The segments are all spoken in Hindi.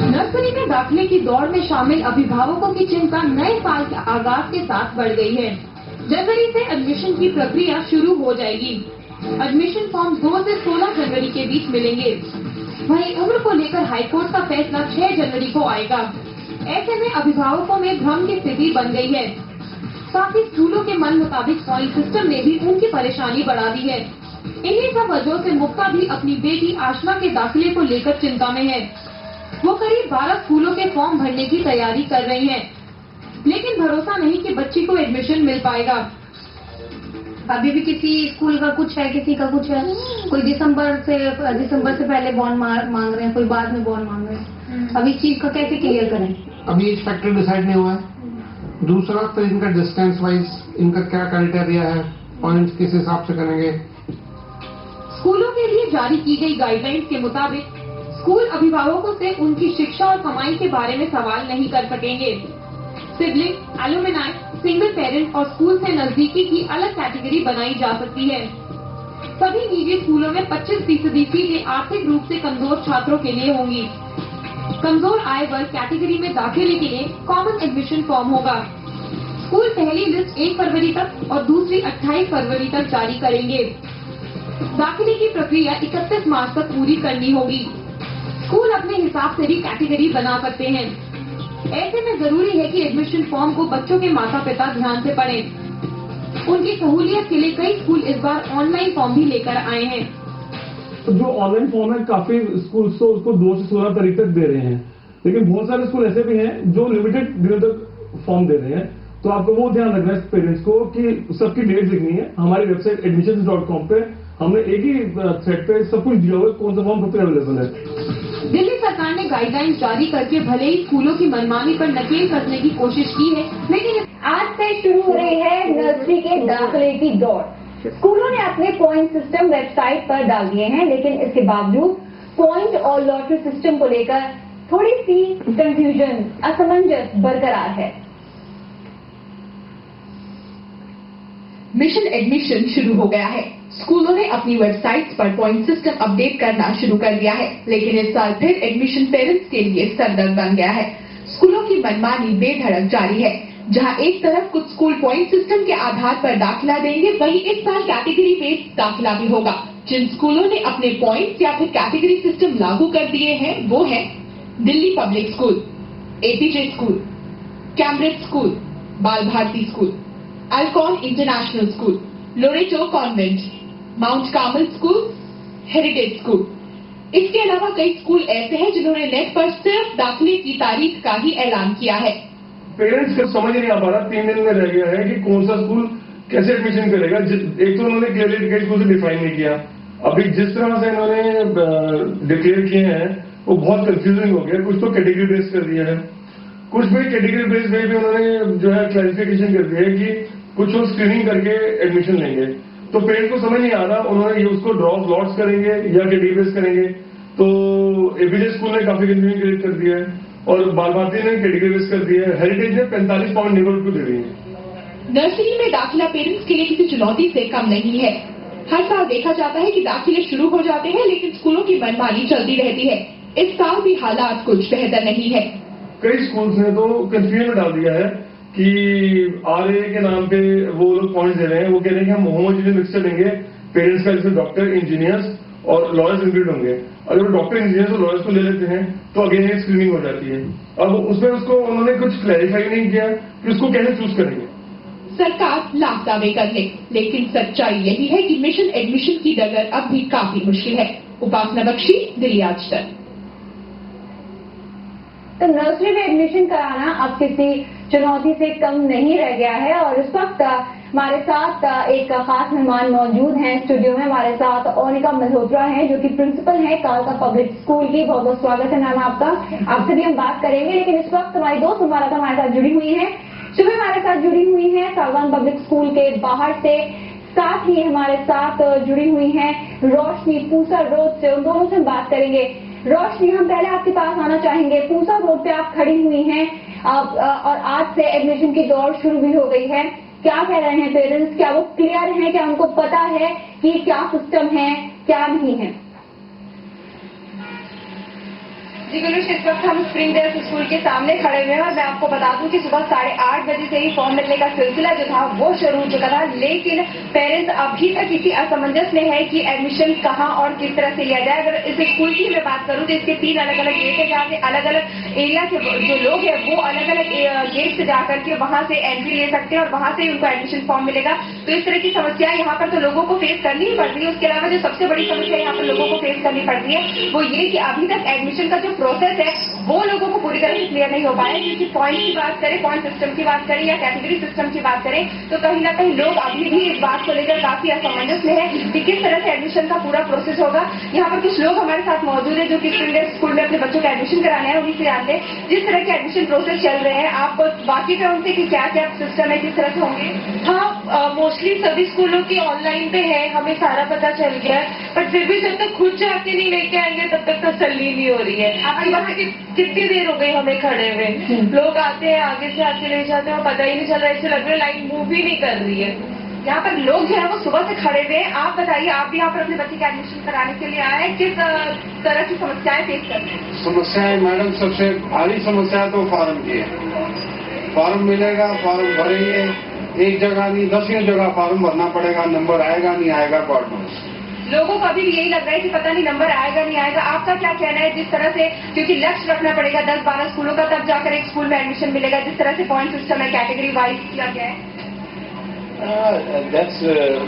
नर्सरी में दाखिले की दौड़ में शामिल अभिभावकों की चिंता नए साल के आगाज के साथ बढ़ गई है। जनवरी से एडमिशन की प्रक्रिया शुरू हो जाएगी। एडमिशन फॉर्म 2 से 16 जनवरी के बीच मिलेंगे। वहीं उम्र को लेकर हाईकोर्ट का फैसला 6 जनवरी को आएगा। ऐसे में अभिभावकों में भ्रम की स्थिति बन गई है। साथ ही स्कूलों के मन मुताबिक पॉइंट सिस्टम ने भी उनकी परेशानी बढ़ा दी है। इन्हीं सब वजहों से मुक्ता भी अपनी बेटी आशना के दाखिले को लेकर चिंता में है। वो करीब 12 स्कूलों के फॉर्म भरने की तैयारी कर रही हैं, लेकिन भरोसा नहीं कि बच्ची को एडमिशन मिल पाएगा। अभी भी किसी स्कूल का कुछ है, किसी का कुछ है। कोई दिसंबर से पहले बॉन्ड मांग रहे हैं, कोई बाद में बॉन्ड मांग रहे हैं। अब इस चीज का कैसे क्लियर करें? अभी एक फैक्टर डिसाइड नहीं हुआ है। दूसरा तो इनका डिस्टेंस वाइज इनका क्या क्राइटेरिया है, पॉइंट्स किस हिसाब से करेंगे। स्कूलों के लिए जारी की गई गाइडलाइंस के मुताबिक स्कूल अभिभावकों से उनकी शिक्षा और कमाई के बारे में सवाल नहीं कर सकेंगे। सिबलिंग, एलुमनाई, सिंगल पेरेंट और स्कूल से नजदीकी की अलग कैटेगरी बनाई जा सकती है। सभी निजी स्कूलों में 25% सीटें आर्थिक रूप से कमजोर छात्रों के लिए होंगी। कमजोर आय वर्ग कैटेगरी में दाखिले के लिए कॉमन एडमिशन फॉर्म होगा। स्कूल पहली लिस्ट 1 फरवरी तक और दूसरी 28 फरवरी तक जारी करेंगे। दाखिले की प्रक्रिया 31 मार्च तक पूरी करनी होगी। स्कूल अपने हिसाब से भी कैटेगरी बना सकते हैं। ऐसे में जरूरी है कि एडमिशन फॉर्म को बच्चों के माता पिता ध्यान से पढ़ें। उनकी सहूलियत के लिए कई स्कूल इस बार ऑनलाइन फॉर्म भी लेकर आए हैं। तो जो ऑनलाइन फॉर्म है, काफी स्कूल तो उसको 2 से 16 तारीख तक दे रहे हैं, लेकिन बहुत सारे स्कूल ऐसे भी हैं जो लिमिटेड दिनों तक फॉर्म दे रहे हैं। तो आपको वो ध्यान रखना है पेरेंट्स को कि सबकी डेट लिखनी है। हमारी वेबसाइट admissions.com पे हमने एक ही थ्रेड पे सब कुछ दिया हुआ है, कौन सा फॉर्म कब तक अवेलेबल है। दिल्ली सरकार ने गाइडलाइंस जारी करके भले ही स्कूलों की मनमानी पर नकेल कसने की कोशिश की है, लेकिन आज से शुरू हो रही है नर्सरी के दाखिले की दौड़। स्कूलों ने अपने पॉइंट सिस्टम वेबसाइट पर डाल दिए हैं, लेकिन इसके बावजूद पॉइंट और लॉटरी सिस्टम को लेकर थोड़ी सी कंफ्यूजन, असमंजस बरकरार है। मिशन एडमिशन शुरू हो गया है। स्कूलों ने अपनी वेबसाइट्स पर पॉइंट सिस्टम अपडेट करना शुरू कर दिया है, लेकिन इस साल फिर एडमिशन पेरेंट्स के लिए सरदर्द बन गया है। स्कूलों की मनमानी बेधड़क जारी है। जहां एक तरफ कुछ स्कूल पॉइंट सिस्टम के आधार पर दाखिला देंगे, वहीं इस साल कैटेगरी बेस्ड दाखिला भी होगा। जिन स्कूलों ने अपने पॉइंट या फिर कैटेगरी सिस्टम लागू कर दिए हैं वो है Delhi public school, APJ school, Cambridge school, Bal Bharati school, Alcon international school, Loreto convent, mount Carmel school, heritage school. इसके अलावा कई स्कूल ऐसे हैं जिन्होंने नेट पर सिर्फ दाखिले की तारीख का ही ऐलान किया है। पेरेंट्स को समझ नहीं आ पा रहा, 3 दिन में रह गया है कि कौन सा स्कूल कैसे एडमिशन करेगा। एक तो उन्होंने क्लियरली कई स्कूल से डिफाइन नहीं किया। अभी जिस तरह से इन्होंने डिक्लेयर किए हैं वो बहुत कंफ्यूजिंग हो गया। कुछ तो कैटेगरी बेस्ड कर दिया है, कुछ भी कैटेगरी बेस्ड में भी उन्होंने जो है क्लैरिफिकेशन कर दिया है कि कुछ लोग स्क्रीनिंग करके एडमिशन लेंगे। तो पेरेंट्स को समझ नहीं आ रहा उन्होंने ये उसको ड्रॉप लॉट्स करेंगे या कैटेगरी बेस्ड करेंगे। तो एपीजे स्कूल ने काफी कंफ्यूजन क्रिएट कर दिया है और बाल भारती ने कैटेगरी बेस्ड कर दिया है। हेरिटेज ने 45 पाउंड नेबरहुड को दे रही है। नर्सरी में दाखिला पेरेंट्स के लिए किसी चुनौती से कम नहीं है। हर साल देखा जाता है कि दाखिले शुरू हो जाते हैं, लेकिन स्कूलों की मनमानी चलती रहती है। इस साल भी हालात कुछ बेहतर नहीं है। कई स्कूल्स ने तो कंफ्यूजन में डाल दिया है कि आरए के नाम पे वो लोग पॉइंट्स दे रहे हैं। वो कह रहे हैं कि हम होमोजेनियस मिक्सचर लेंगे पेरेंट्स का, जैसे डॉक्टर, इंजीनियर्स और लॉयर्स इंक्लूड होंगे। अगर वो डॉक्टर, इंजीनियर्स और लॉयर्स को ले लेते हैं तो अगेन एक स्क्रीनिंग हो जाती है। अब उसमें उसको उन्होंने कुछ क्लैरिफाई नहीं किया कि उसको कैसे चूज करेंगे। सरकार लाख दावे कर ले, लेकिन सच्चाई यही है कि मिशन एडमिशन की डगर अब भी काफी मुश्किल है। उपासना बख्शी, दिल्ली आज तक। तो नर्सरी में एडमिशन कराना अब किसी चुनौती से कम नहीं रह गया है और इस वक्त हमारे साथ एक खास मेहमान मौजूद हैं स्टूडियो में। हमारे साथ ओनिका मल्होत्रा हैं जो कि प्रिंसिपल हैं कालका पब्लिक स्कूल की। बहुत बहुत स्वागत है मैम आपका। आपसे भी हम बात करेंगे, लेकिन इस वक्त हमारी दोस्त मुबारक हमारे साथ जुड़ी हुई है। सुबह हमारे साथ जुड़ी हुई है सागवान पब्लिक स्कूल के बाहर से। साथ ही हमारे साथ जुड़ी हुई हैं रोशनी पूसा रोड से। उन दोनों से बात करेंगे। रोशनी, हम पहले आपके पास आना चाहेंगे। पूसा रोड पे आप खड़ी हुई हैं और आज से एडमिशन की दौड़ शुरू भी हो गई है। क्या कह रहे हैं पेरेंट्स? क्या वो क्लियर हैं? क्या उनको पता है कि क्या सिस्टम है, क्या नहीं है? जी गुलूश, इस वक्त हम स्प्रिंगडेल स्कूल के सामने खड़े हुए हैं और मैं आपको बता दूं कि सुबह 8:30 बजे से ही फॉर्म मिलने का सिलसिला जो था वो शुरू हो चुका था, लेकिन पेरेंट्स अभी तक इसी असमंजस में है कि एडमिशन कहां और किस तरह से लिया जाए। अगर इस स्कूल की मैं बात करूं तो इसके 3 अलग-अलग गेट है, जहां से अलग-अलग एरिया के जो लोग हैं वो अलग-अलग गेट से जाकर के वहां से एंट्री ले सकते हैं और वहां से उनको एडमिशन फॉर्म मिलेगा। तो इस तरह की समस्या यहाँ पर तो लोगों को फेस करनी ही पड़ती है। उसके अलावा जो सबसे बड़ी समस्या यहाँ पर लोगों को फेस करनी पड़ती है वो ये कि अभी तक एडमिशन का जो प्रोसेस है वो लोगों को पूरी तरह से क्लियर नहीं हो पाया, क्योंकि पॉइंट की बात करें, पॉइंट सिस्टम की बात करें या कैटेगरी सिस्टम की बात करें तो कहीं ना कहीं लोग अभी भी इस बात को लेकर काफी असमंजस में है कि किस तरह से एडमिशन का पूरा प्रोसेस होगा। यहाँ पर कुछ लोग हमारे साथ मौजूद है जो कि स्प्रिंगडेल स्कूल में अपने बच्चों का एडमिशन कराने हैं, उन्हीं से जानते हैं जिस तरह के एडमिशन प्रोसेस चल रहे हैं आप वाकिफ है उनसे कि क्या क्या सिस्टम है, किस तरह से होंगे। हाँ, मोस्टली सभी स्कूलों की ऑनलाइन पे है, हमें सारा पता चल गया है, बट फिर भी जब तक खुद जाके नहीं लेके आएंगे तब तक तसल्ली नहीं हो रही है। आपकी वहाँ कितनी देर हो गई हमें खड़े हुए, लोग आते हैं आगे से आके ले जाते हैं और पता ही नहीं चल रहा है, ऐसे लग रहा है लाइन मूव ही नहीं कर रही है। यहाँ पर लोग जो है वो सुबह से खड़े हुए हैं। आप बताइए, आप भी यहाँ पर अपने बच्चे का एडमिशन कराने के लिए आए हैं, किस तरह की समस्याएं फेस कर रहे हैं? समस्याएं मैडम, सबसे भारी समस्या तो फार्म की है। फार्म मिलेगा, फार्म भरेंगे, एक जगह नहीं 10 जगह फार्म भरना पड़ेगा, नंबर आएगा नहीं आएगा कोर्ट में। लोगों को अभी भी यही लग रहा है कि पता नहीं नंबर आएगा नहीं आएगा। आपका क्या कहना है जिस तरह से, क्योंकि लक्ष्य रखना पड़ेगा 10-12 स्कूलों का तब जाकर एक स्कूल में एडमिशन मिलेगा, जिस तरह से पॉइंट सिस्टम है कैटेगरी वाइज किया गया है?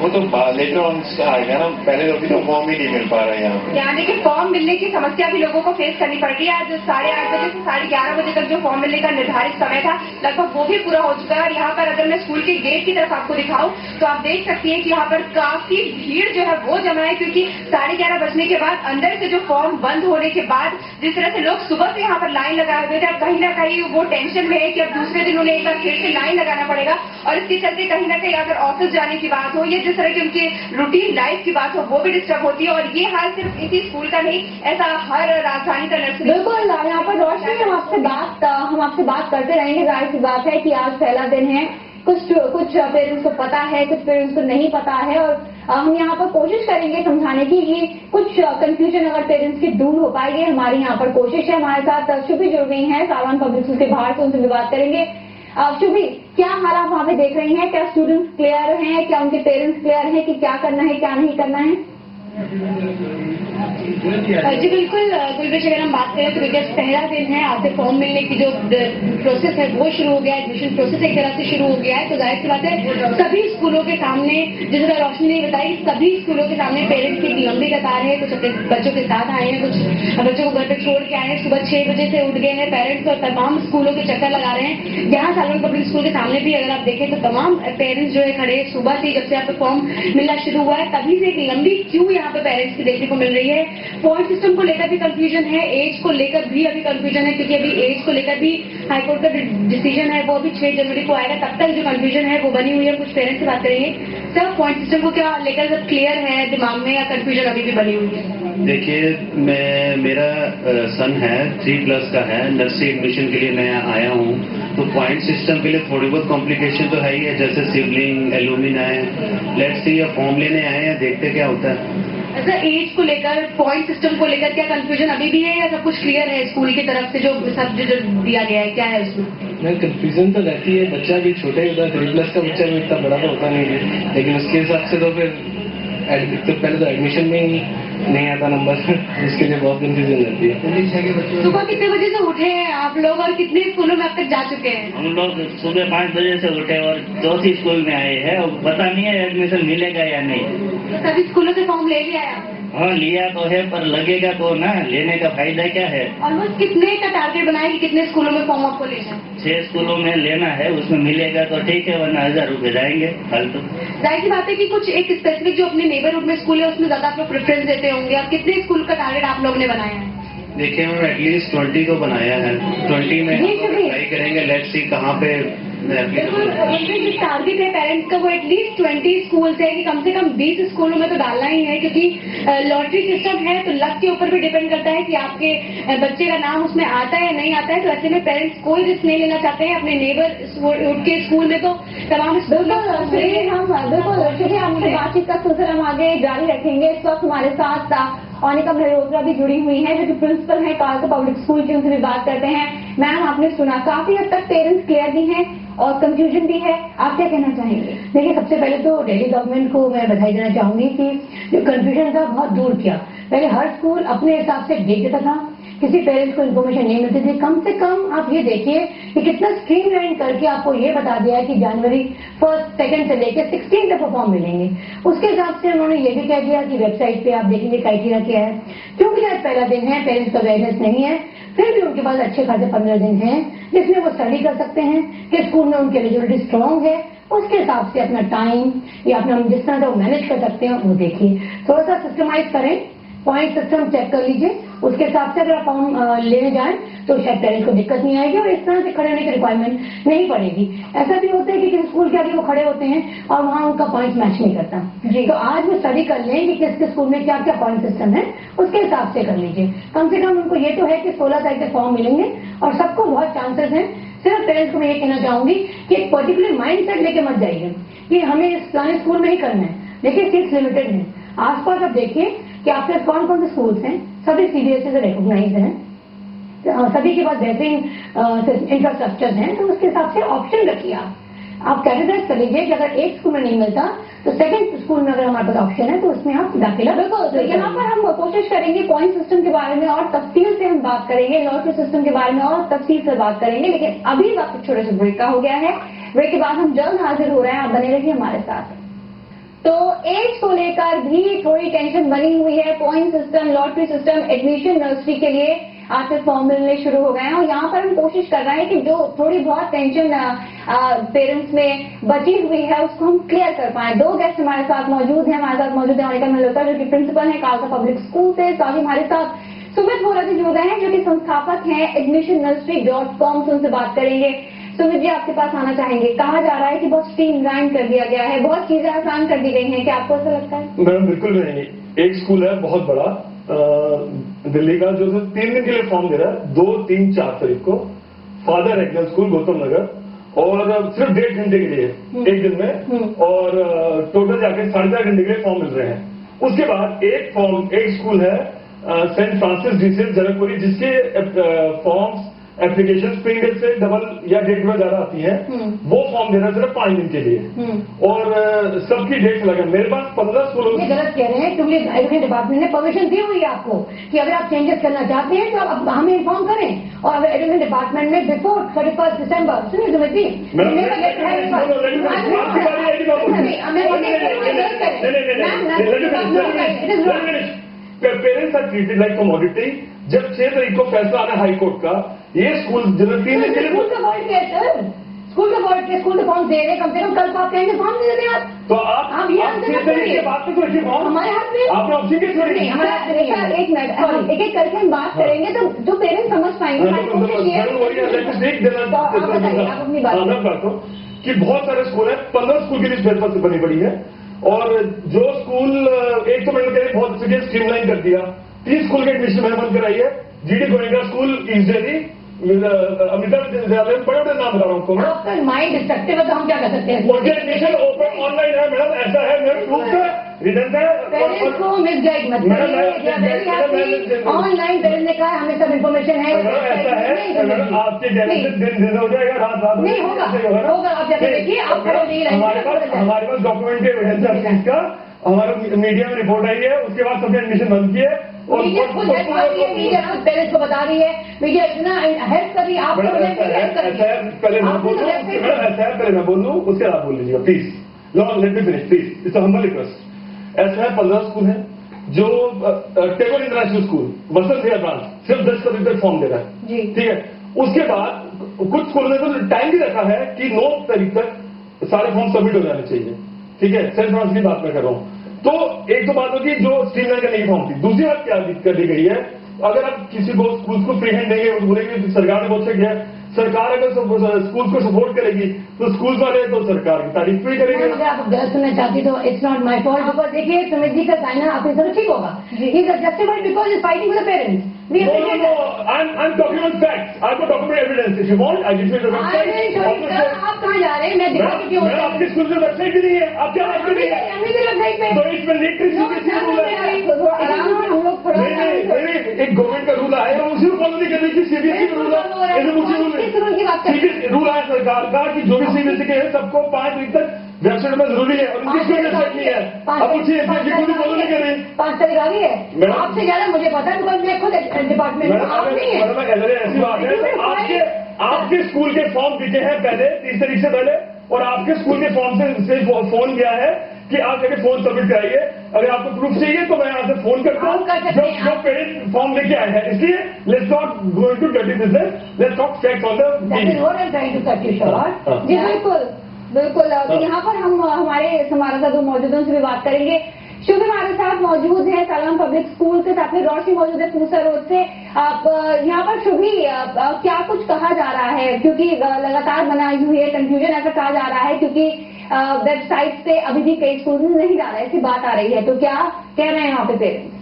वो तो लेटर ऑन आएगा ना, पहले अभी तो फॉर्म ही नहीं मिल पा रहा है यहाँ पे। यानी कि फॉर्म मिलने की समस्या भी लोगों को फेस करनी पड़ रही है। आज 8:30 बजे से 11:30 बजे तक जो फॉर्म मिलने का निर्धारित समय था लगभग वो भी पूरा हो चुका है। और यहाँ पर अगर मैं स्कूल के गेट की तरफ आपको दिखाऊं तो आप देख सकती हैं कि यहाँ पर काफी भीड़ जो है वो जमा है, क्योंकि 11:30 बजने के बाद अंदर से जो फॉर्म बंद होने के बाद जिस तरह से लोग सुबह से यहाँ पर लाइन लगाए हुए थे, अब कहीं ना कहीं वो टेंशन में है कि अब दूसरे दिन उन्हें एक बार फिर से लाइन लगाना पड़ेगा। और इसके चलते कहीं ना कहीं अगर ऑफिस जाने की बात हो या जिस तरह की उनकी रूटीन लाइफ की बात हो वो भी डिस्टर्ब होती है। और ये हाल सिर्फ इसी स्कूल का नहीं, ऐसा हर राजधानी का नर्सरी। बिल्कुल, यहाँ पर रोशनी हम आपसे बात करते रहेंगे। जाहिर सी बात है कि आज पहला दिन है, कुछ पेरेंट्स को पता है, कुछ पेरेंट्स को नहीं पता है, और हम यहाँ पर कोशिश करेंगे समझाने की कि कुछ कंफ्यूजन अगर पेरेंट्स की दूर हो पाएगी। हमारी यहाँ पर कोशिश है। हमारे साथ शुभी जुड़ गई हैं सालवान पब्लिक स्कूल के बाहर से, उनसे भी बात करेंगे। शुभी, क्या हाल आप वहाँ पे देख रही हैं? क्या स्टूडेंट्स क्लियर हैं? क्या उनके पेरेंट्स क्लियर हैं कि क्या करना है क्या नहीं करना है? जी बिल्कुल गुलबेश, अगर हम बात करें तो बिकॉज पहला दिन है, आज से फॉर्म मिलने की जो प्रोसेस है वो शुरू हो गया है, एडमिशन प्रोसेस एक तरह से शुरू हो गया है। तो जाहिर सी बात है सभी स्कूलों के सामने, जिस तरह रोशनी ने बताई, सभी स्कूलों के सामने पेरेंट्स की लंबी कतार है। कुछ अपने बच्चों के साथ आए हैं, कुछ बच्चों को घर पे छोड़ के आए हैं, सुबह 6 बजे से उठ गए हैं पेरेंट्स और तमाम स्कूलों के चक्कर लगा रहे हैं। यहाँ सालवान पब्लिक स्कूल के सामने भी अगर आप देखें तो तमाम पेरेंट्स जो है खड़े, सुबह से जब से यहाँ पे फॉर्म मिलना शुरू हुआ है तभी से एक लंबी क्यू यहाँ पे पेरेंट्स की देखने को मिल रही है। पॉइंट सिस्टम को लेकर भी कंफ्यूजन है, एज को लेकर भी अभी कंफ्यूजन है, क्योंकि अभी एज को लेकर भी हाईकोर्ट का डिसीजन है वो अभी 6 जनवरी को आएगा। तब तक जो कंफ्यूजन है वो बनी हुई है। कुछ पेरेंट्स से बात करेंगे। सर, पॉइंट सिस्टम को क्या लेकर सब क्लियर है दिमाग में या कंफ्यूजन अभी भी बनी हुई है? देखिए, मेरा सन है 3+ का है, नर्सरी एडमिशन के लिए मैं आया हूँ। तो पॉइंट सिस्टम के लिए थोड़ी बहुत कॉम्प्लिकेशन तो है ही है, जैसे सिबलिंग एलुमिनाई। लेट्स सी, ये फॉर्म लेने आए हैं, देखते क्या होता है। अच्छा, एज को लेकर, पॉइंट सिस्टम को लेकर क्या कंफ्यूजन अभी भी है या सब कुछ क्लियर है स्कूल की तरफ से? जो सब जो दिया गया है क्या है उसमें? नहीं, कंफ्यूजन तो रहती है। बच्चा भी छोटा ही होता है, 3+ का बच्चा भी इतना बड़ा तो होता नहीं है, लेकिन उसके हिसाब से तो फिर तो पहले तो एडमिशन में ही नहीं आता नंबर उसके लिए बहुत कंफ्यूजन रहती है। सुबह कितने बजे से उठे हैं आप लोग और कितने स्कूलों में अब तक जा चुके हैं? हम लोग सुबह 5 बजे से उठे और 4 स्कूल में आए हैं और पता नहीं है एडमिशन मिलेगा या नहीं। तो सभी स्कूलों से फॉर्म ले लिया है? हाँ, लिया तो है, पर लगेगा तो ना, लेने का फायदा क्या है? ऑलमोस्ट कितने का टारगेट बनाया कि कितने स्कूलों में फॉर्म आपको लेना है? 6 स्कूलों में लेना है, उसमें मिलेगा तो ठीक है, वरना 1000 रुपए जाएंगे फालतू। जाहिर सी बात है कि कुछ एक स्पेसिफिक जो अपने नेबरहुड में स्कूल है उसमें ज्यादा आप लोग प्रेफरेंस देते होंगे। और कितने स्कूल का टारगेट आप लोगों ने बनाया है? देखिए, मैम एटलीस्ट 20 को बनाया है। 20 में ट्राई करेंगे, लेट्स सी कहाँ पे बिल्कुल, जो टारगेट है पेरेंट्स का वो एटलीस्ट 20 स्कूल है कि कम से कम 20 स्कूलों में तो डालना ही है, क्योंकि लॉटरी सिस्टम है तो लक के ऊपर भी डिपेंड करता है कि आपके बच्चे का नाम उसमें आता है या नहीं आता है। तो ऐसे में पेरेंट्स कोई रिस्क नहीं लेना चाहते हैं अपने नेबर के स्कूल में। तो तमाम बिल्कुल, हम आपसे बातचीत का सिलसिला हम आगे जारी रखेंगे। इस वक्त हमारे साथ ओनिका मल्होत्रा भी जुड़ी हुई हैं, जो कि प्रिंसिपल है कालका पब्लिक स्कूल की। उनसे भी बात करते हैं। मैम, आपने सुना काफी हद तक पेरेंट्स क्लियर भी हैं और कंफ्यूजन भी है, आप क्या कहना चाहेंगे? देखिए, सबसे पहले तो दिल्ली गवर्नमेंट को मैं बधाई देना चाहूंगी कि जो कंफ्यूजन था बहुत दूर किया। पहले हर स्कूल अपने हिसाब से डेट देता था, किसी पेरेंट्स को इन्फॉर्मेशन नहीं मिलती थी। कम से कम आप ये देखिए कि कितना स्ट्रीमलाइन करके आपको ये बता दिया है कि जनवरी 1, 2 से लेकर 16 तक फॉर्म मिलेंगे। उसके हिसाब से उन्होंने ये भी कह दिया कि वेबसाइट पे आप देखेंगे क्राइटेरिया क्या है। क्योंकि आज पहला दिन है, पेरेंट्स का अवेयरनेस नहीं है, फिर भी उनके पास अच्छे खासे 15 दिन हैं जिसमें वो स्टडी कर सकते हैं कि स्कूल में उनकी एलिजिबिलिटी स्ट्रांग है। उसके हिसाब से अपना टाइम या अपना जिस तरह से वो मैनेज कर सकते हैं वो देखिए। थोड़ा सा सिस्टमाइज करें, पॉइंट सिस्टम चेक कर लीजिए, उसके हिसाब से अगर आप फॉर्म लेने जाएं तो शायद पेरेंट्स को दिक्कत नहीं आएगी और इस तरह से खड़े होने की रिक्वायरमेंट नहीं पड़ेगी। ऐसा भी होता है कि किसी स्कूल के आगे वो खड़े होते हैं और वहां उनका पॉइंट मैच नहीं करता जी। तो आज वो स्टडी कर लें कि किसके स्कूल में क्या क्या पॉइंट सिस्टम है, उसके हिसाब से कर लीजिए। कम से कम उनको ये तो है कि 16 तारीख तक फॉर्म मिलेंगे और सबको बहुत चांसेस हैं। सिर्फ पेरेंट्स को मैं ये कहना चाहूंगी कि एक पर्टिकुलर माइंड सेट लेके मत जाइए कि हमें इस पुराने स्कूल में ही करना है। देखिए, सीट्स लिमिटेड है। आसपास आप देखिए कि आपके कौन कौन से स्कूल्स हैं, सभी सीबीएसई से रिकॉग्नाइज हैं, सभी के पास बेहतरीन इंफ्रास्ट्रक्चर हैं। तो उसके हिसाब से ऑप्शन रखिए। आप कैटेगराइज कर लीजिए कि अगर एक स्कूल में नहीं मिलता तो सेकंड स्कूल में अगर हमारे पास ऑप्शन है तो उसमें आप दाखिला। बिल्कुल, तो यहाँ पर हम कोशिश करेंगे पॉइंट सिस्टम के बारे में और तफसील से हम बात करेंगे, लॉटरी सिस्टम के बारे में और तफसील से बात करेंगे। लेकिन अभी वक्त छोटे से ब्रेक का हो गया है। ब्रेक के बाद हम जल्द हाजिर हो रहे हैं, आप बने रहिए हमारे साथ। तो एज को लेकर भी थोड़ी टेंशन बनी हुई है। Point system, lottery system, admission nursery के लिए आज से फॉर्म मिलने शुरू हो गए हैं और यहाँ पर हम कोशिश कर रहे हैं कि जो थोड़ी बहुत टेंशन पेरेंट्स में बची हुई है उसको हम क्लियर कर पाए। 2 गेस्ट हमारे साथ मौजूद हैं। हमारे साथ मौजूद है ओनिका मल्होत्रा, जो कि प्रिंसिपल है कालका पब्लिक स्कूल से। साथ ही हमारे साथ सुमित वोरा जी जुड़ गए हैं, जो कि संस्थापक हैं admissionnursery.com से। उनसे बात करेंगे। सुमित जी, आपके पास आना चाहेंगे। कहा जा रहा है कि बहुत स्ट्रीमलाइन कर दिया गया है, बहुत चीजें आसान कर दी गई हैं, क्या आपको ऐसा लगता है? मैडम, बिल्कुल नहीं। एक स्कूल है बहुत बड़ा दिल्ली का, जो 3 दिन के लिए फॉर्म दे रहा है, 2, 3, 4 तारीख को, father exam school Gautam Nagar, और सिर्फ 1.5 घंटे के लिए एक दिन में, और टोटल जाके 4.5 घंटे के लिए फॉर्म मिल रहे हैं। उसके बाद एक स्कूल है सेंट फ्रांसिस डीसेस जनकपुरी, जिसके फॉर्म्स एप्लीकेशन स्प्रिंगल से डबल या डेट में ज्यादा आती है। वो फॉर्म देना सिर्फ 5 दिन के लिए, और सबकी डेट लगा। मेरे पास 15 स्कूलों। ये गलत कह रहे हैं, क्योंकि एजुकेशन डिपार्टमेंट ने परमिशन दी हुई है आपको कि अगर आप चेंजेस करना चाहते हैं तो आप हमें इन्फॉर्म करें। और अगर एजुकेशन डिपार्टमेंट में बिफोर 31 दिसंबर, सुनिए Sumit ji, parents are treated like commodity. जब 6 तारीख को फैसला आना हाई कोर्ट का, ये स्कूल जिन्होंने 3 दिन के लिए स्कूल का फॉल्ट है सर, स्कूल का फॉल्ट है। स्कूल का फॉर्म दे रहे, कम से कम कल को आप कहेंगे फॉर्म दे दें आप। तो आप ये 6 तारीख के बाद तो रखिए फॉर्म हमारे हाथ में। आपने ऑप्शन के छोड़ी। एक मिनट, हम एक एक करके हम बात करेंगे तो जो पेरेंट्स समझ पाएंगे। मैं बात हूँ कि बहुत सारे स्कूल है, 15 स्कूल की लिस्ट मेरे पास बनी पड़ी है, और जो स्कूल एक तो मैंने कहा बहुत जगह स्ट्रीमलाइन कर दिया। 30 स्कूल के एडमिशन मैंने बंद कराई है। GD Goenka school, east Delhi, Amitabh विद्यालय, बड़े बड़े नाम बता रहा हूँ आपको मैं। आपका माइंड डिस्ट्रक्टिव है तो हम क्या कर सकते हैं? उनके एडमिशन ओपन ऑनलाइन है मैडम, ऐसा है, मेरे प्रूफ है, रिजल्ट है। पेरेंट्स को मिसगाइड मत करिए। ऑनलाइन पेरेंट्स ने कहा हमें सब इन्फॉर्मेशन है। ऐसा है आपके जैसे दिन हो जाएगा, रात नहीं होगा। आप जैसे देखिए, आप हमारे पास डॉक्यूमेंट के एविडेंस है चीज का। हमारा मीडिया में रिपोर्ट आई है, उसके बाद सबने एडमिशन बंद किए। और मीडिया पेरेंट्स को बता रही है, मीडिया इतना हेल्प कर रही है। आप पहले मैं बोलूँ, ऐसा है पहले मैं बोलूँ, उसके बाद बोल लीजिएगा please. Let me finish please, it's a humble request. ऐसा है 15 स्कूल है जो table international school Vasant Vihar branch सिर्फ 10 तारीख तक फॉर्म दे रहा है, ठीक है। उसके बाद कुछ स्कूलों ने तो टाइम भी रखा है कि 9 तारीख तक सारे फॉर्म सबमिट हो जाने चाहिए, ठीक है। सेंट फ्रांसिस की बात मैं कर रहा हूँ। तो एक तो बात होगी जो स्ट्रीमलाइन करने की फॉर्म थी। दूसरी बात क्या कर दी गई है, अगर आप किसी को स्कूल को फ्री हैंड देंगे, बोलेंगे सरकार ने बहुत से किया, सरकार अगर स्कूल को सपोर्ट करेगी तो स्कूल वाले तो सरकार की तारीफ भी करेंगे। अगर आप गलत सुनना चाहती तो it's not my fault. Because देखिए, सुमित जी का कहना आपकी तरह ठीक होगा, he is justified because is fighting with the parents. We No, appreciate no, that. I'm talking on facts. I've got document evidence. If you want, I give you the I'm very sorry, sir. website. आप कहाँ जा रहे हैं? मैं दिखा चुकी हूँ। मैं आपके स्कूल से वेबसाइट भी नहीं है, आप क्या बात कर रही हैं? हमने भी वेबसाइट पे। तो इसमें नीट सीबीएसई रूल है। आराम से हम लोग थोड़ा नहीं, एक गवर्नमेंट का रूल आया, हम उसी को फॉलो नहीं कर रही थी। सीबीएसई का रूल है, ऐसे मुझे रूल की बात कर सीबीएसई रूल आया सरकार का कि जो भी सीबीएसई के हैं सबको 5 वीक तक वेबसाइट में जरूरी है, और इनकी कोई वेबसाइट नहीं है। अब पूछिए कोई फॉलो नहीं कर रही। 5 तारीख आ गई है। आपसे ज्यादा मुझे पता है, बिकॉज मैं खुद डिपार्टमेंट में आप नहीं है। ऐसी बात है, आपके स्कूल के फॉर्म दिखे हैं पहले 30 तारीख से पहले, और आपके स्कूल के फॉर्म से फोन किया है कि आप जाके फोन सबमिट कराइए। अगर आपको प्रूफ चाहिए तो मैं यहाँ से फोन करता हूँ जो पेरेंट फॉर्म लेके आए हैं। इसलिए let's not go into dirty business, let's talk facts on the जी बिल्कुल बिल्कुल। तो यहाँ पर हम हमारे संवाददाता मौजूदों से भी बात करेंगे। शुभ हमारे साथ मौजूद है सालाम पब्लिक स्कूल से, साथ में रोशनी मौजूद है पूसा रोड से। आप यहाँ पर शुभी क्या कुछ कहा जा रहा है, क्योंकि लगातार बनाई हुई है कंफ्यूजन, ऐसा कहा जा रहा है क्योंकि वेबसाइट से अभी भी कई स्कूल में नहीं जा रहा है, ऐसी बात आ रही है, तो क्या कह रहे हैं वहाँ पे पेरेंट्स?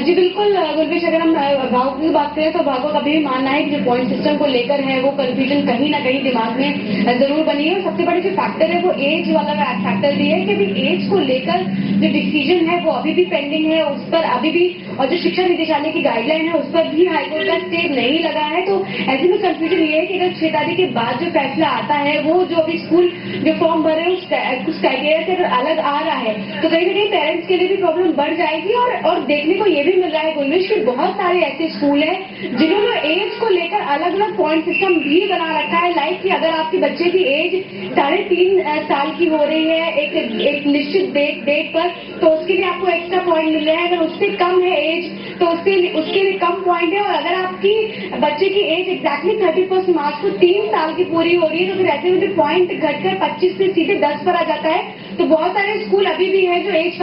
जी बिल्कुल गुरवेश, अगर हम अभिभावकों की बात करें तो अभिभावकों का भी मानना है कि जो पॉइंट सिस्टम को लेकर है वो कंफ्यूजन कहीं ना कहीं दिमाग में जरूर बनी है। और सबसे बड़ी जो फैक्टर है वो एज वाला फैक्टर भी है कि अभी एज को लेकर जो डिसीजन है वो अभी भी पेंडिंग है, उस पर अभी भी, और जो शिक्षा निदेशालय की गाइडलाइन है उस पर भी हाईकोर्ट का स्टे नहीं लगा है। तो ऐसे में कंफ्यूजन ये है कि अगर 6 तारीख के बाद जो फैसला आता है वो जो अभी स्कूल जो फॉर्म भरे उस क्राइटेरिया से अगर अलग आ रहा है तो कहीं ना कहीं पेरेंट्स के लिए भी प्रॉब्लम बढ़ जाएगी। और देखने को ये भी मिल रहा है गुरवेश कि बहुत सारे ऐसे स्कूल हैं जिन्होंने एज को लेकर अलग अलग पॉइंट सिस्टम भी बना रखा है। लाइक कि अगर आपके बच्चे की एज 3.5 साल की हो रही है एक निश्चित डेट पर, तो उसके लिए आपको एक्स्ट्रा पॉइंट मिल रहे हैं। अगर उससे कम है एज तो उसके लिए कम पॉइंट है। और अगर आपकी बच्चे की एज एग्जैक्टली 31 मार्च को 3 साल की पूरी हो रही है तो फिर ऐसे में जो पॉइंट घटकर 25 से सीधे 10 पर आ जाता है। तो बहुत सारे स्कूल अभी भी है जो एज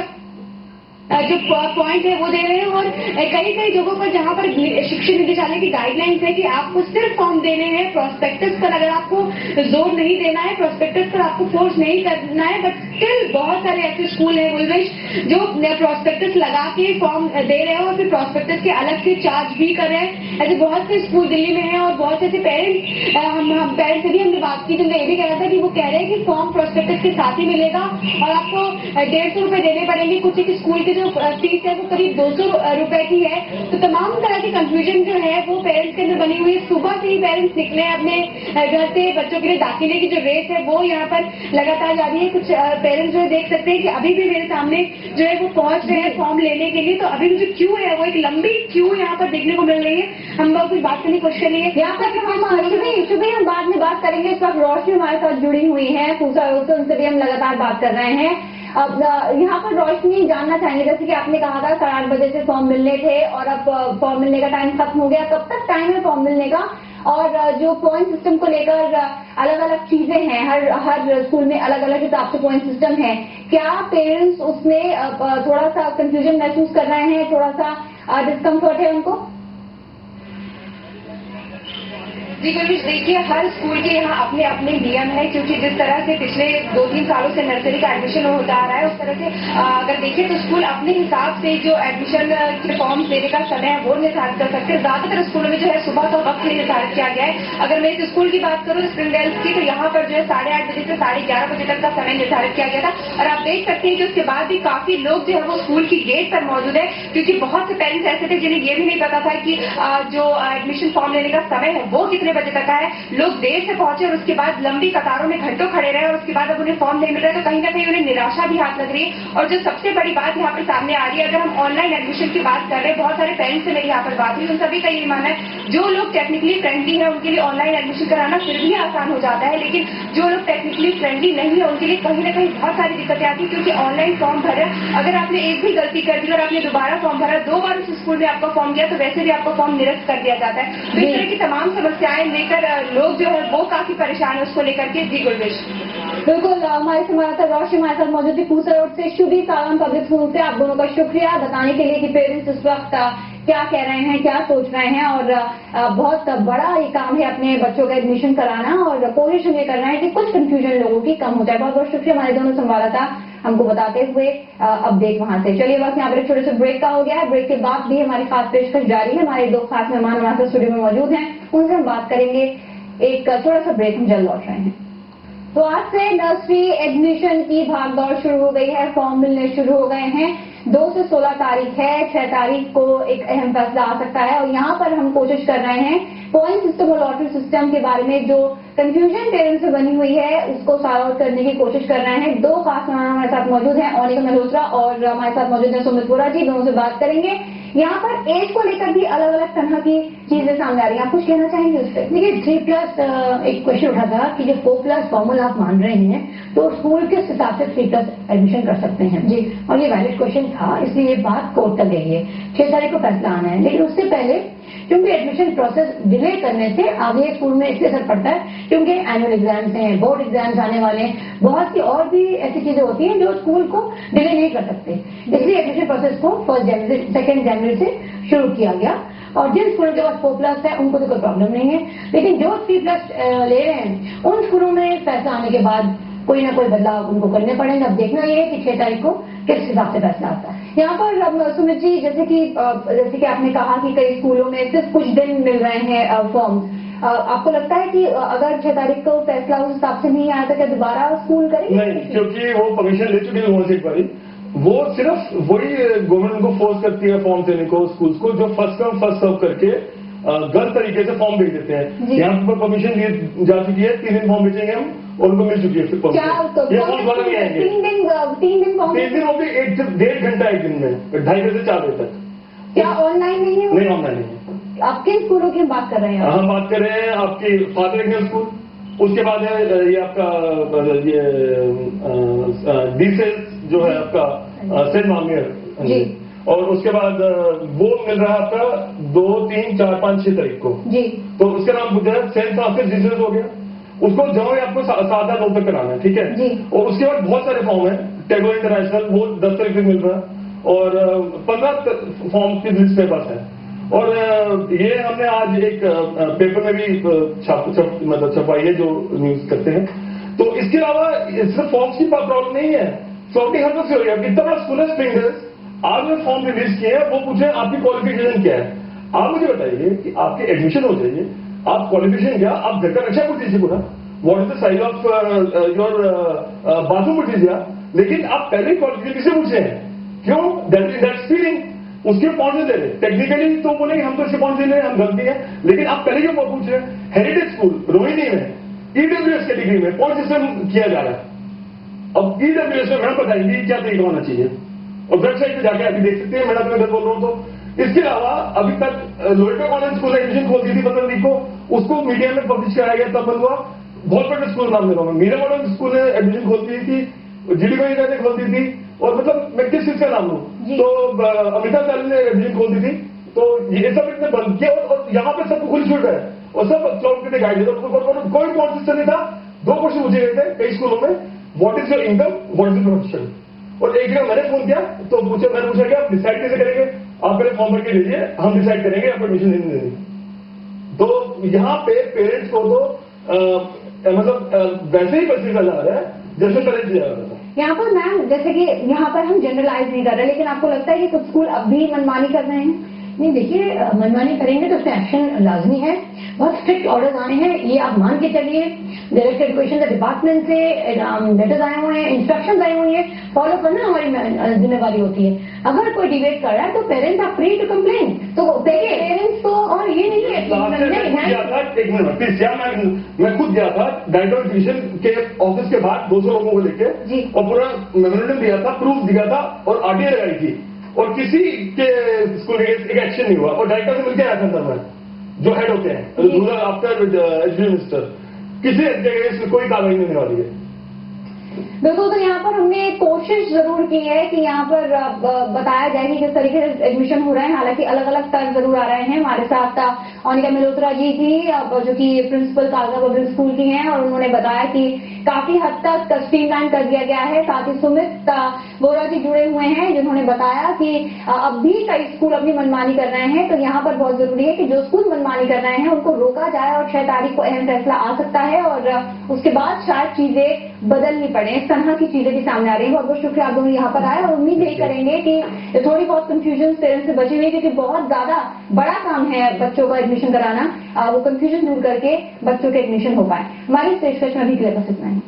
जो पॉइंट है वो दे रहे हैं। और कई कई जगहों पर जहां पर शिक्षा निदेशालय की गाइडलाइंस है कि आपको सिर्फ फॉर्म देने हैं, प्रोस्पेक्टस पर अगर आपको जोर नहीं देना है, प्रोस्पेक्टस पर आपको फोर्स नहीं करना है। बट स्टिल बहुत सारे ऐसे स्कूल हैं गुलवेश जो प्रोस्पेक्टस लगा के फॉर्म दे रहे हैं और फिर प्रोस्पेक्टस के अलग से चार्ज भी कर रहे हैं। ऐसे बहुत से स्कूल दिल्ली में हैं और बहुत से ऐसे पेरेंट्स, हम पेरेंट्स से भी हमने बात की, जिनका ये भी कह रहा था कि वो कह रहे हैं कि फॉर्म प्रोस्पेक्टस के साथ ही मिलेगा और आपको 150 रुपए देने पड़ेंगे। कुछ एक स्कूल के जो फीस है वो करीब 200 रुपए की है। तो तमाम तरह की कंफ्यूजन जो है वो पेरेंट्स के अंदर बनी हुई है। सुबह से ही पेरेंट्स निकले अपने घर से, बच्चों के लिए दाखिले की जो रेस है वो यहाँ पर लगातार जारी है। कुछ पेरेंट्स जो देख सकते हैं कि अभी भी मेरे सामने जो है वो पहुंच रहे हैं फॉर्म लेने के लिए। तो अभी भी जो क्यू है वो एक लंबी क्यू यहाँ पर देखने को मिल रही है। हम लोग कुछ बात करने की कोशिश करेंगे यहाँ पर हम बाद में बात करेंगे। इस वक्त रोशनी हमारे साथ जुड़ी हुई है पूसा रोड से, उनसे भी हम लगातार बात कर रहे हैं। अब यहाँ पर रोशनी जानना चाहेंगे, जैसे कि आपने कहा था 8:30 बजे से फॉर्म मिलने थे और अब फॉर्म मिलने का टाइम खत्म हो गया, कब तक टाइम है फॉर्म मिलने का? और जो पॉइंट सिस्टम को लेकर अलग अलग चीजें हैं, हर स्कूल में अलग अलग हिसाब से पॉइंट सिस्टम है, क्या पेरेंट्स उसमें थोड़ा सा कंफ्यूजन महसूस कर रहे हैं, थोड़ा सा डिस्कम्फर्ट है उनको? जी गुरवेश, देखिए हर स्कूल के यहाँ अपने अपने नियम है, क्योंकि जिस तरह से पिछले 2-3 सालों से नर्सरी का एडमिशन होता आ रहा है उस तरह से अगर देखिए तो स्कूल अपने हिसाब से जो एडमिशन के फॉर्म देने का समय है वो निर्धारित कर सकते हैं। ज्यादातर स्कूलों में जो है सुबह का वक्त ही निर्धारित किया गया है। अगर मैं इस स्कूल की बात करूँ स्प्रिंगडेल की, तो यहाँ पर जो है 8:30 बजे से 11:30 बजे तक का समय निर्धारित किया गया था। और आप देख सकते हैं कि उसके बाद भी काफी लोग जो है वो स्कूल की गेट पर मौजूद है, क्योंकि बहुत से पेरेंट्स ऐसे थे जिन्हें ये भी नहीं पता था कि जो एडमिशन फॉर्म लेने का समय है वो कितने बजे तक है। लोग देर से पहुंचे और उसके बाद लंबी कतारों में घंटों खड़े रहे और उसके बाद अब उन्हें फॉर्म नहीं मिल रहा है, तो कहीं ना कहीं उन्हें निराशा भी हाथ लग रही है। और जो सबसे बड़ी बात यहाँ पर सामने आ रही है, अगर हम ऑनलाइन एडमिशन की बात कर रहे हैं, बहुत सारे पेरेंट्स से मेरी यहाँ पर बात हुई, उन सभी का ये मानना है जो लोग टेक्निकली फ्रेंडली है उनके लिए ऑनलाइन एडमिशन कराना फिर भी आसान हो जाता है, लेकिन जो लोग टेक्निकली फ्रेंडली नहीं है उनके लिए कहीं ना कहीं बहुत सारी दिक्कतें आती है। क्योंकि ऑनलाइन फॉर्म भरा, अगर आपने एक भी गलती कर दी और आपने दोबारा फॉर्म भरा, 2 बार उस स्कूल में आपका फॉर्म गया तो वैसे भी आपका फॉर्म निरस्त कर दिया जाता है। तो इस तरह की तमाम समस्याएं लेकर लोग जो है वो काफी परेशान है उसको लेकर के। जी गुरवेश, बिल्कुल हमारे संवाददाता रोशनी हमारे साथ मौजूद थी पूसा रोड से। शुभी सालाम पब्लिक स्कूल से आप दोनों का शुक्रिया बताने के लिए कि पेरेंट्स इस वक्त क्या कह रहे हैं, क्या सोच रहे हैं। और बहुत बड़ा ये काम है अपने बच्चों का एडमिशन कराना और कोशिश ये करना है कि कुछ कंफ्यूजन लोगों की कम हो जाए। बहुत बहुत शुक्रिया हमारे दोनों संवाददाता हमको बताते हुए अपडेट वहां से। चलिए बस यहाँ पर एक छोटे से ब्रेक का हो गया है। ब्रेक के बाद भी हमारी खास पेशकश जारी है। हमारे 2 खास मेहमान हमारे स्टूडियो में मौजूद हैं, उनसे हम बात करेंगे। एक छोटा सा ब्रेक, हम जल्द लौट रहे हैं। तो आज से नर्सरी एडमिशन की भागदौड़ शुरू हो गई है, फॉर्म मिलने शुरू हो गए हैं। 2 से 16 तारीख है, 6 तारीख को एक अहम फैसला आ सकता है और यहाँ पर हम कोशिश कर रहे हैं पॉइंट सिस्टम और लॉटरी सिस्टम के बारे में जो कंफ्यूजन पेरेंट्स से बनी हुई है उसको सॉल्व आउट करने की कोशिश कर रहे हैं। 2 खास मेहमान हमारे साथ मौजूद हैं, ओनिका मल्होत्रा और हमारे साथ मौजूद है सुमित वोरा जी। दोनों से बात करेंगे। यहाँ पर एज को लेकर भी अलग अलग तरह की चीजें सामने आ रही हैं, आप कुछ कहना चाहेंगे उस पर? देखिए 3+ एक क्वेश्चन उठा था कि जो 4+ फॉर्मूल आप मान रहे हैं तो स्कूल किस हिसाब से 3+ एडमिशन कर सकते हैं जी, और ये वैलिड क्वेश्चन था, इसलिए ये बात कोर्ट तक गई है। 6 तारीख को फैसला आना है, लेकिन उससे पहले क्योंकि एडमिशन प्रोसेस डिले करने से आगे स्कूल में इसलिए असर पड़ता है क्योंकि एनुअल एग्जाम्स हैं, बोर्ड एग्जाम्स आने वाले हैं, बहुत सी और भी ऐसी चीजें होती हैं जो स्कूल को डिले नहीं कर सकते। इसलिए एडमिशन प्रोसेस को 1 जनवरी 2 जनवरी से शुरू किया गया और जिन स्कूलों के पास 4+ है उनको तो कोई प्रॉब्लम नहीं है, लेकिन जो 3+ ले रहे हैं उन स्कूलों में फैसला आने के बाद कोई ना कोई बदलाव उनको करने पड़ेंगे। अब देखना ये है कि 6 तारीख को किस हिसाब से फैसला आता है। यहाँ पर सुमित जी, जैसे कि आपने कहा कि कई स्कूलों में सिर्फ कुछ दिन मिल रहे हैं फॉर्म, आपको लगता है कि अगर 6 तारीख को फैसला उस हिसाब से नहीं आया तो क्या दोबारा स्कूल करेंगे? नहीं, क्योंकि वो परमिशन ले चुके हैं वहां से एक बारी। वो सिर्फ वही गवर्नमेंट को फोर्स करती है फॉर्म देने को स्कूल्स को जो फर्स्ट कम फर्स्ट सर्व करके गलत तरीके से फॉर्म भेज देते हैं। यहाँ पर परमिशन दी जा चुकी है, 3 दिन फॉर्म भेजेंगे हम और उनको मिल चुकी है फिर परमिशन। ये फॉर्म वाले भी आएंगे 3 दिन फॉर्म 3 दिन होगी, 1 से 1.5 घंटा एक दिन में, 2:30 बजे से 4 बजे तक। क्या ऑनलाइन नहीं है? नहीं, ऑनलाइन नहीं। आप किन स्कूलों की बात कर रहे हैं? हम बात कर रहे हैं आपकी फादर इंडियन स्कूल, उसके बाद है ये आपका ये डीसेल्स जो है आपका सेंट मामियर, और उसके बाद वो मिल रहा है आपका 2, 3, 4, 5, 6 तारीख को जी। तो उसका नाम जो है सेंट फ्रांसिस डीसेल्स हो गया, उसको जो है आपको 7-8 तक कराना है, ठीक है जी। और उसके बाद बहुत सारे फॉर्म है, टैगोर इंटरनेशनल वो 10 तारीख को मिल रहा है और 15 फॉर्म की लिस्ट मेरे पास है। और ये हमने आज एक पेपर में भी मतलब छपवाई है जो न्यूज करते हैं। तो इसके अलावा सिर्फ फॉर्म्स की प्रॉब्लम नहीं है, फ्लॉटिंग हर से हो रही है। इतना बड़ा स्कूल है स्प्रिंग हिल्स, आज जो फॉर्म रिलीज किए हैं वो पूछे आपकी क्वालिफिकेशन क्या है। आप मुझे बताइए कि आपके एडमिशन हो जाइए, आप क्वालिफिकेशन क्या, आप घर का नक्शा पूछ दीजिए पूरा, what is the size of your bathroom पूछ दीजिए, लेकिन आप पहले क्वालिफिकेशन किसे पूछे हैं? क्यों? दैट्स फीलिंग, उसके पॉइंट दे रहे। टेक्निकली तो बोलेंगे हम तो इसके पॉइंट दे रहे हैं, हम गलती है, लेकिन आप पहले क्यों पूछ रहे हैं? हेरिटेज स्कूल रोहिणी में ईडब्ल्यूएस कैटेगरी में पॉइंट सिस्टम किया जा रहा है। अब ईडब्ल्यूएस में मैडम बताएंगे क्या तरीका होना चाहिए और वेबसाइट पे जाके अभी देख सकते हैं, मैडम मैं अगर बोल रहा हूँ तो। इसके अलावा अभी तक लोरेटो कॉलेज स्कूल एडमिशन खोल दी थी 15 तारीख को, उसको मीडिया में पब्लिश कराया गया, तब बंद हुआ। बहुत बड़े स्कूल नाम ले रहा हूँ, मीरा मॉडल स्कूल ने एडमिशन खोल दी थी, जीडी गोविंदा ने खोल दी थी, और मतलब मैं किस चीज का नाम लूं, तो अमिताभ बच्चन ने एडमिशन खोल दी थी। तो ये सब इतने बंद किया और यहाँ पे सबको खुली छूट है और सब क्लाउड पे गाइड देता, कोई पॉइंट सिस्टम नहीं था। 2 क्वेश्चन पूछे गए थे कई स्कूलों में, what is your income, what is your profession, और एक जगह मैंने फोन किया तो मैंने पूछा कि आप डिसाइड कैसे करेंगे, आप पहले फॉर्म भर के लीजिए, हम डिसाइड करेंगे आप एडमिशन नहीं देंगे। तो यहाँ पे पेरेंट्स को तो मतलब वैसे ही पैसे का जा रहा है जैसे पहले दिया जा रहा था। यहाँ पर मैम जैसे कि यहाँ पर हम जनरलाइज नहीं कर रहे, लेकिन आपको लगता है कि कुछ स्कूल अब भी मनमानी कर रहे हैं? नहीं, देखिए मनमानी करेंगे तो उसमें एक्शन लाजमी है, बहुत स्ट्रिक्ट ऑर्डर्स आए हैं, ये आप मान के चलिए। डायरेक्ट एजुकेशन डिपार्टमेंट से लेटर्स आए हुए हैं, इंस्ट्रक्शन आई हुई है, फॉलो करना हमारी जिम्मेवारी होती है। अगर कोई डिबेट कर रहा है तो parents are free to complain, तो पेरेंट्स तो, और ये नहीं है मैं खुद गया था डायरेक्टर एजुकेशन के ऑफिस के बाहर 200 लोगों को लेके और पूरा मेमोरेंडम दिया था, प्रूफ दिया था और आरटीआई लगाई थी, और किसी के स्कूल के एक एक्शन नहीं हुआ। और डायरेक्टर से मिलकर आया था अंदर में जो हेड होते हैं रूरल आफ्टर एजुकेशन मिनिस्टर, किसी जगह इसमें कोई कार्रवाई नहीं होने वाली है। बिल्कुल, तो यहाँ पर हमने कोशिश जरूर की है कि यहाँ पर बताया जाए कि किस तरीके से एडमिशन हो रहा है, हालांकि अलग अलग तर्क जरूर आ रहे हैं। हमारे साथ अनिका मल्होत्रा जी थी, जो कि प्रिंसिपल कालका पब्लिक स्कूल की हैं, और उन्होंने बताया कि काफी हद तक स्ट्रीमलाइन कर दिया गया है। साथ ही सुमित वोरा जी जुड़े हुए हैं, जिन्होंने बताया कि अब भी कई स्कूल अपनी मनमानी कर रहे हैं, तो यहाँ पर बहुत जरूरी है कि जो स्कूल मनमानी कर रहे हैं उनको रोका जाए और 6 तारीख को अहम फैसला आ सकता है और उसके बाद शायद चीजें बदलनी पड़े। इस तरह की चीजें भी सामने आ रही है। बहुत बहुत शुक्रिया आप दोनों यहाँ पर आए और उम्मीद यही करेंगे कि थोड़ी बहुत कंफ्यूजन पेरेंट्स से बची हुई है, क्योंकि बहुत ज्यादा बड़ा काम है बच्चों का एडमिशन कराना, वो कंफ्यूजन दूर करके बच्चों के एडमिशन हो पाए। हमारी इस पेशकश में भी के लिए बस इतना ही।